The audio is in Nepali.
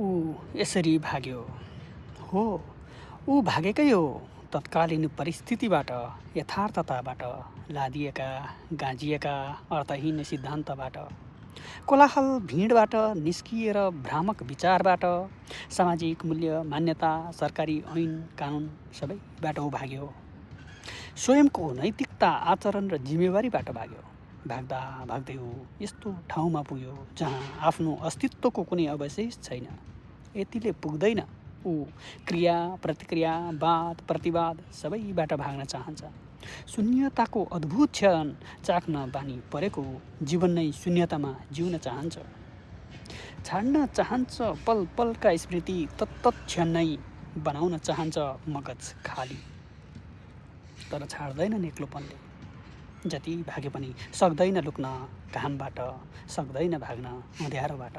ऊ यसरी भाग्यो हो। ऊ भागेकै हो तत्कालीन परिस्थितिबाट, यथार्थताबाट, लादिएका गाँजिएका अर्थहीन सिद्धान्तबाट, कोलाहल भिडबाट निस्किएर भ्रामक विचारबाट, सामाजिक मूल्य मान्यता सरकारी ऐन कानुन सबैबाट ऊ भाग्यो। स्वयंको नैतिकता आचरण र जिम्मेवारीबाट भाग्यो। भाग्दा भाग्दै ऊ यस्तो ठाउँमा पुग्यो जहाँ आफ्नो अस्तित्वको कुनै अवशेष छैन। यतिले पुग्दैन, ऊ क्रिया प्रतिक्रिया वाद प्रतिवाद सबैबाट भाग्न चाहन्छ। शून्यताको अद्भुत क्षण चाख्न बानी परेको जीवन नै शून्यतामा जिउन चाहन्छ। छाड्न चाहन्छ पल पलका स्मृति, तत्क्षण नै बनाउन चाहन्छ मगज खाली। तर छाड्दैनन् एक्लोपनले, जति भागे पनि सक्दैन लुक्न घामबाट, सक्दैन भाग्न अँध्यारोबाट।